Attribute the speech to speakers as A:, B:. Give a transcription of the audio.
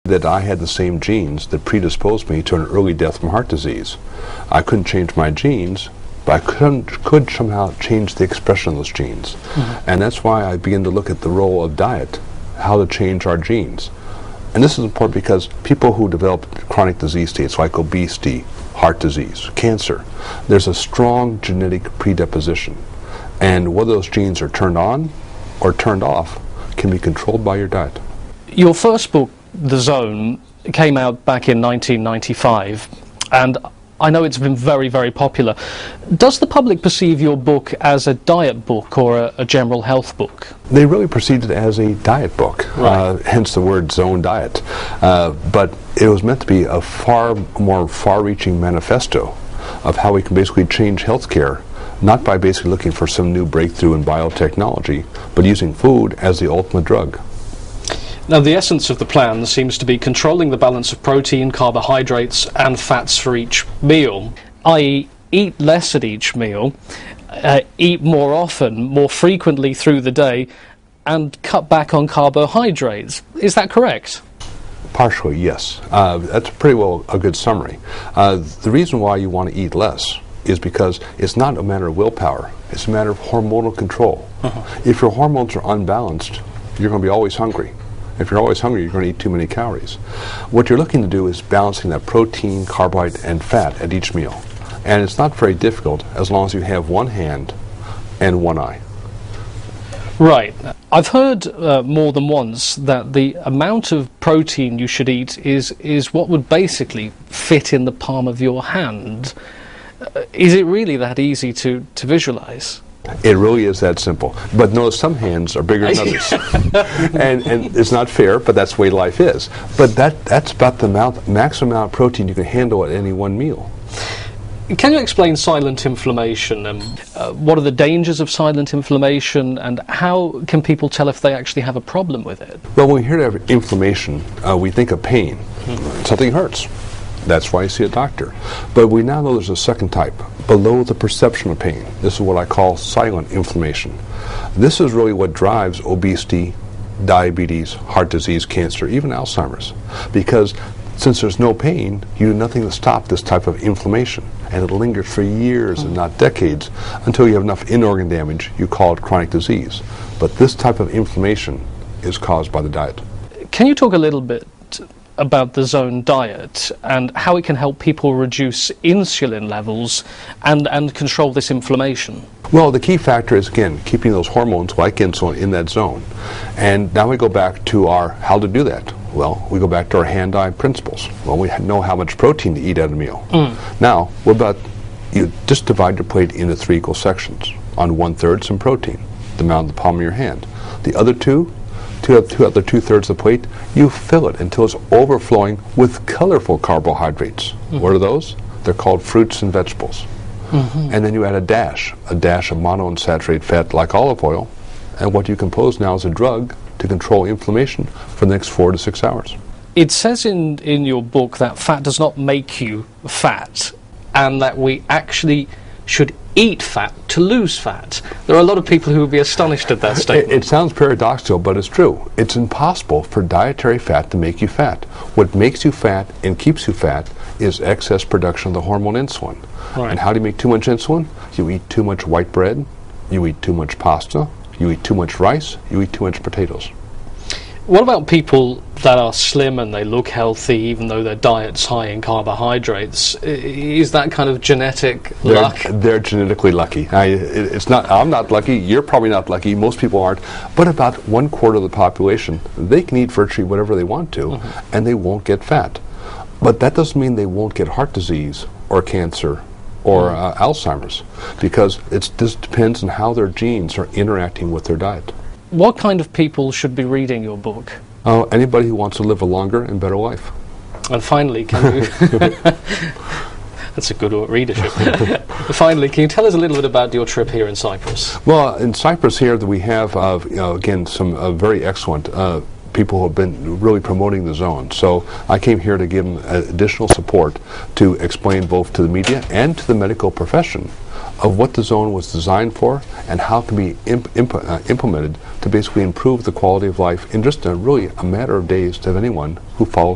A: that I had the same genes that predisposed me to an early death from heart disease. I couldn't change my genes, but I could somehow change the expression of those genes. And that's why I began to look at the role of diet, how to change our genes. And this is important because people who develop chronic disease states like obesity, heart disease, cancer, there's a strong genetic predisposition. And whether those genes are turned on or turned off can be controlled by your diet.
B: Your first book, The Zone, came out back in 1995, and I know it's been very, very popular. Does the public perceive your book as a diet book or a general health book?
A: They really perceived it as a diet book,
B: right.
A: Hence the word Zone Diet. But it was meant to be a far more far-reaching manifesto of how we can basically change healthcare, not by basically looking for some new breakthrough in biotechnology, but using food as the ultimate drug.
B: Now, the essence of the plan seems to be controlling the balance of protein, carbohydrates and fats for each meal, i.e. eat less at each meal, eat more often, more frequently through the day, and cut back on carbohydrates. Is that correct?
A: Partially, yes. That's pretty well a good summary. The reason why you want to eat less is because it's not a matter of willpower, it's a matter of hormonal control. If your hormones are unbalanced, you're going to be always hungry. If you're always hungry, you're going to eat too many calories. What you're looking to do is balancing that protein, carbohydrate, and fat at each meal. And it's not very difficult as long as you have one hand and one eye.
B: Right. I've heard more than once that the amount of protein you should eat is what would basically fit in the palm of your hand. Is it really that easy to visualize?
A: It really is that simple. But notice some hands are bigger than others. and it's not fair, but that's the way life is. But that's about the maximum amount of protein you can handle at any one meal.
B: Can you explain silent inflammation and what are the dangers of silent inflammation, and how can people tell if they actually have a problem with it?
A: Well, when we hear of inflammation, we think of pain. Something hurts. That's why you see a doctor. But we now know there's a second type, below the perception of pain. This is what I call silent inflammation. This is really what drives obesity, diabetes, heart disease, cancer, even Alzheimer's. Because since there's no pain, you do nothing to stop this type of inflammation. And it lingers for years and not decades until you have enough in-organ damage, you call it chronic disease. But this type of inflammation is caused by the diet.
B: Can you talk a little bit about the Zone diet and how it can help people reduce insulin levels and control this inflammation?
A: Well, the key factor is, again, keeping those hormones like insulin in that zone. And now we go back to our how to do that. Well, we go back to our hand-eye principles. Well, we know how much protein to eat at a meal. Now, what about you just divide your plate into 3 equal sections. On 1/3 some protein, the amount of the palm of your hand. The other two other 2/3 of the plate, you fill it until it's overflowing with colorful carbohydrates. What are those? They're called fruits and vegetables. And then you add a dash of monounsaturated fat like olive oil, and what you compose now is a drug to control inflammation for the next 4 to 6 hours.
B: It says in your book that fat does not make you fat, and that we actually should eat fat to lose fat. There are a lot of people who would be astonished at that statement.
A: It sounds paradoxical, but it's true. It's impossible for dietary fat to make you fat. What makes you fat and keeps you fat is excess production of the hormone insulin.
B: Right.
A: And how do you make too much insulin? You eat too much white bread, you eat too much pasta, you eat too much rice, you eat too much potatoes.
B: What about people that are slim and they look healthy even though their diet's high in carbohydrates? Is that kind of genetic luck?
A: They're genetically lucky. I'm not lucky, you're probably not lucky, most people aren't, but about 1/4 of the population, they can eat virtually whatever they want to and they won't get fat. But that doesn't mean they won't get heart disease or cancer or Alzheimer's, because it just depends on how their genes are interacting with their diet.
B: What kind of people should be reading your book?
A: Anybody who wants to live a longer and better life.
B: And finally, can you... That's a good readership. Finally, can you tell us a little bit about your trip here in Cyprus?
A: Well, in Cyprus here we have, again, some very excellent people who have been really promoting the zone. So I came here to give them additional support to explain both to the media and to the medical profession of what the zone was designed for and how it can be implemented to basically improve the quality of life in just really a matter of days to anyone who follows